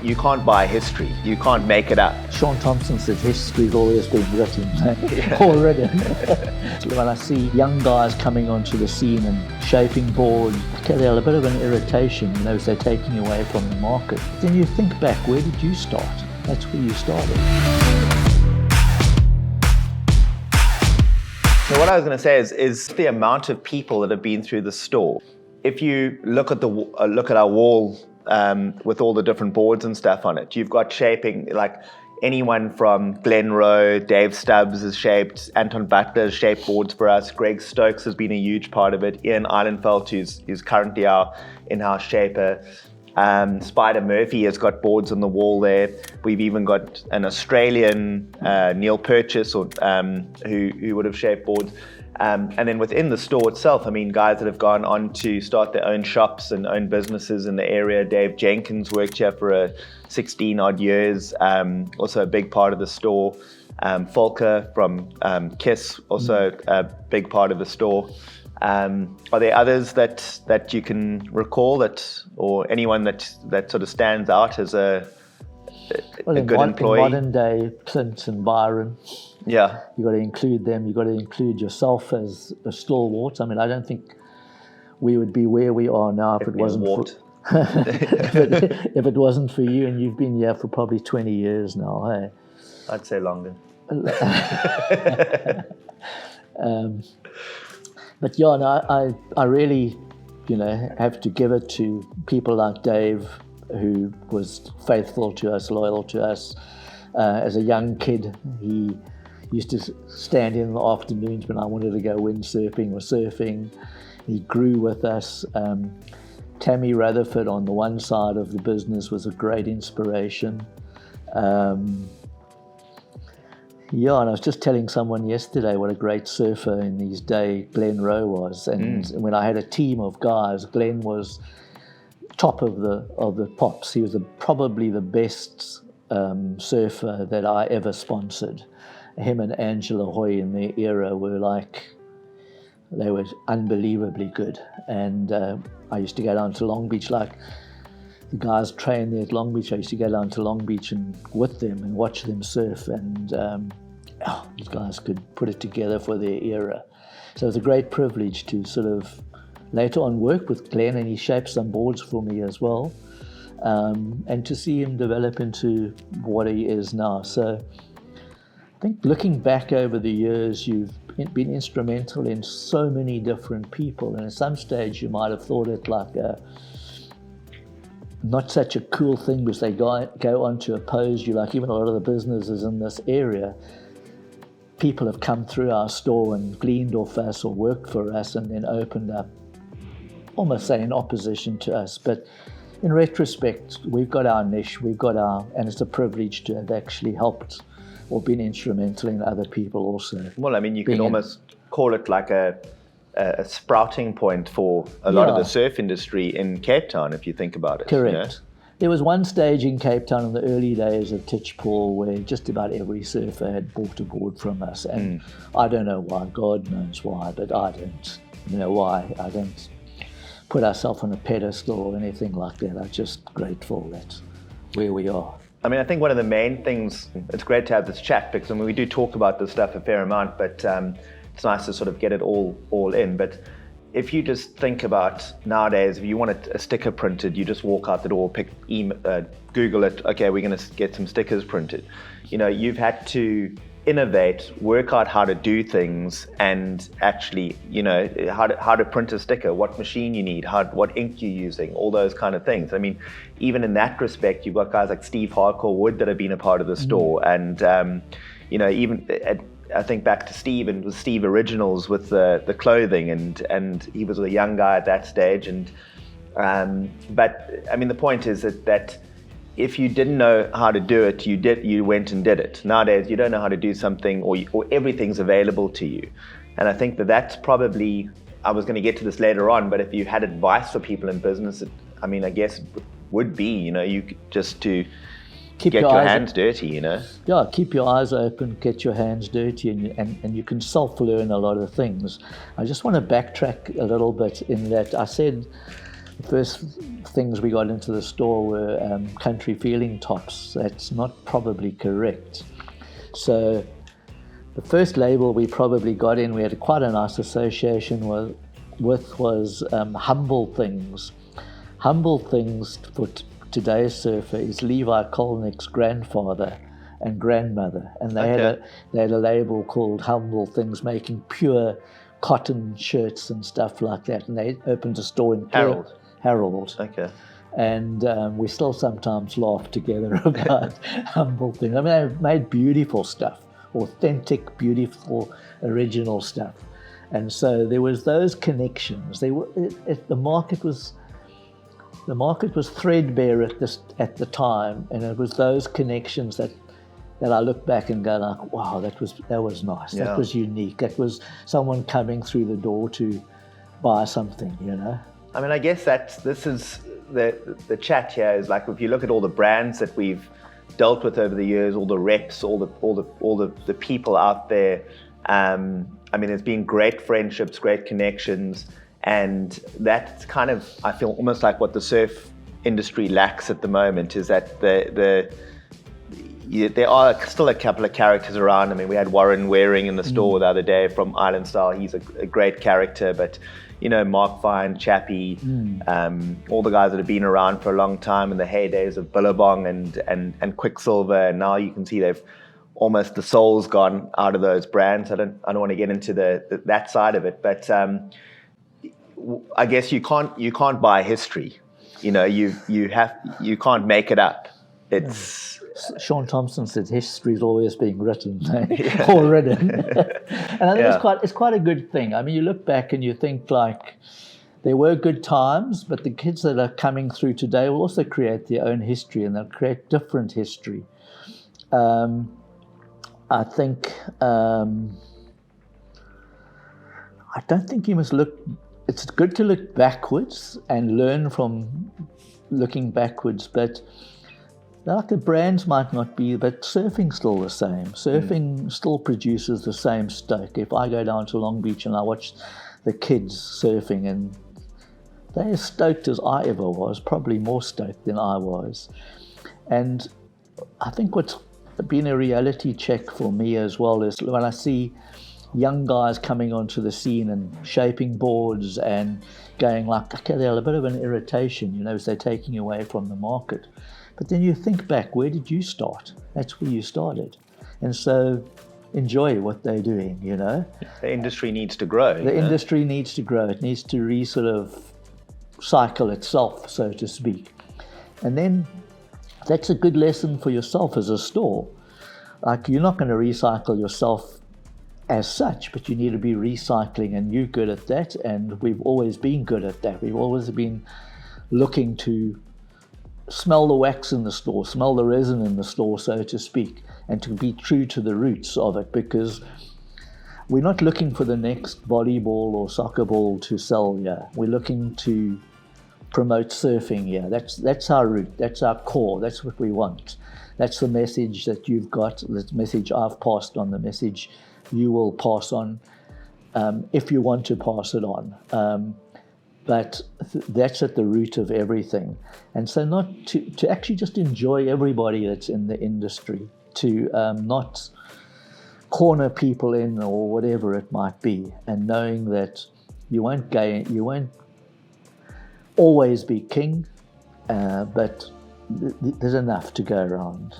You can't buy history. You can't make it up. Sean Thompson said history's always been written, already. When I see young guys coming onto the scene and shaping boards, they're a bit of an irritation, as they're taking away from the market. Then you think back, where did you start? That's where you started. So what I was going to say is the amount of people that have been through the store. If you look at our wall with all the different boards and stuff on it, you've got shaping like anyone from Glenn Rowe, Dave Stubbs has shaped, Anton Butler has shaped boards for us, Greg Stokes has been a huge part of it, Ian Eilenfeld, who's currently our in-house shaper. Spider Murphy has got boards on the wall there. We've even got an Australian, Neil Purchase, who would have shaped boards. And then within the store itself, guys that have gone on to start their own shops and own businesses in the area. Dave Jenkins worked here for 16 odd years, also a big part of the store. Volker from KISS, also a big part of the store. Are there others that you can recall or anyone that sort of stands out as a good employee? In modern day, Clint and Byron. Yeah. You've got to include them. You've got to include yourself as a stalwart. I don't think we would be where we are now if it wasn't if it wasn't for you, and you've been here for probably 20 years now, hey? I'd say longer. But yeah, no, I really, have to give it to people like Dave, who was faithful to us, loyal to us. As a young kid, he used to stand in the afternoons when I wanted to go windsurfing or surfing. He grew with us. Tammy Rutherford on the one side of the business was a great inspiration. And I was just telling someone yesterday what a great surfer in these days Glenn Rowe was. And when I had a team of guys, Glenn was top of the pops. He was probably the best surfer that I ever sponsored. Him and Angela Hoy in their era they were unbelievably good. And I used to go down to Long Beach, like the guys train there at Long Beach. I used to go down to Long Beach and with them and watch them surf, and these guys could put it together for their era. So it was a great privilege to sort of later on work with Glenn, and he shaped some boards for me as well, and to see him develop into what he is now. So I think looking back over the years, you've been instrumental in so many different people, and at some stage you might have thought it like not such a cool thing because they go on to oppose you. Like even a lot of the businesses in this area, people have come through our store and gleaned off us or worked for us and then opened up, almost say in opposition to us. But in retrospect, we've got our niche, and it's a privilege to have actually helped or been instrumental in other people also. Well, you can almost call it like a sprouting point for a lot of the surf industry in Cape Town, if you think about it. Correct. There was one stage in Cape Town in the early days of Tich Paul where just about every surfer had bought a board from us. And I don't know why, God knows why, but I don't know why. I don't put ourselves on a pedestal or anything like that. I'm just grateful that where we are. I think one of the main things, it's great to have this chat because we do talk about this stuff a fair amount, but it's nice to sort of get it all in. But if you just think about nowadays, if you want a sticker printed, you just walk out the door, Google it, okay, we're going to get some stickers printed. You've had to innovate, work out how to do things, and actually, how to print a sticker, what machine you need, what ink you're using, all those kind of things. Even in that respect, you've got guys like Steve Hardcore Wood that have been a part of the store, and I think back to Steve, and it was Steve Originals with the clothing, and he was a young guy at that stage. And but the point is that if you didn't know how to do it, you went and did it. Nowadays, you don't know how to do something, or everything's available to you. And I think that's probably, I was going to get to this later on, but if you had advice for people in business, I guess would be, you just to get your hands dirty, Yeah, keep your eyes open, get your hands dirty, and you can self-learn a lot of things. I just want to backtrack a little bit in that I said The first things we got into the store were country feeling tops. That's not probably correct. So the first label we probably got in, we had quite a nice association with was Humble Things. Humble Things for today's surfer is Levi Kolnick's grandfather and grandmother, and they had a label called Humble Things, making pure cotton shirts and stuff like that. And they opened a store in Harold. Okay. And we still sometimes laugh together about Humble Things. I mean, they made beautiful stuff, authentic, beautiful, original stuff. And so there was those connections. The market was threadbare at the time, and it was those connections that I look back and go like, wow, that was nice. Yeah. That was unique. That was someone coming through the door to buy something, you know. I mean, I guess this is the chat here is like, if you look at all the brands that we've dealt with over the years, all the reps, all the people out there. I mean, there's been great friendships, great connections, and that's kind of, I feel, almost like what the surf industry lacks at the moment, is that there are still a couple of characters around. I mean, we had Warren Waring in the store the other day from Island Style. He's a great character, but you know, Mark Fine, Chappie, all the guys that have been around for a long time in the heydays of Billabong and Quicksilver, and now you can see they've almost, the soul's gone out of those brands. I don't want to get into that side of it, but I guess you can't buy history. You know, you can't make it up. It's Sean Thompson said history's always being written or written. And I think it's quite a good thing. I mean, you look back and you think like there were good times, but the kids that are coming through today will also create their own history, and they'll create different history. I think I don't think you must look. It's good to look backwards and learn from looking backwards, but like the brands might not be, but surfing's still the same. Surfing still produces the same stoke. If I go down to Long Beach and I watch the kids surfing, and they're as stoked as I ever was, probably more stoked than I was. And I think what's been a reality check for me as well is when I see young guys coming onto the scene and shaping boards and going like, okay, they're a bit of an irritation, you know, as they're taking away from the market. But then you think back, where did you start? That's where you started. And so enjoy what they're doing, you know. The industry needs to grow. The industry needs to grow. It needs to sort of cycle itself, so to speak. And then that's a good lesson for yourself as a store. Like, you're not going to recycle yourself as such, but you need to be recycling, and you're good at that, and we've always been good at that. We've always been looking to smell the wax in the store, smell the resin in the store, so to speak, and to be true to the roots of it, because we're not looking for the next volleyball or soccer ball to sell here. We're looking to promote surfing here. That's our root, that's our core, that's what we want. That's the message that you've got, the message I've passed on, the message you will pass on, if you want to pass it on. But that's at the root of everything. And so not to actually just enjoy everybody that's in the industry, to not corner people in or whatever it might be, and knowing that you won't always be king, but there's enough to go around.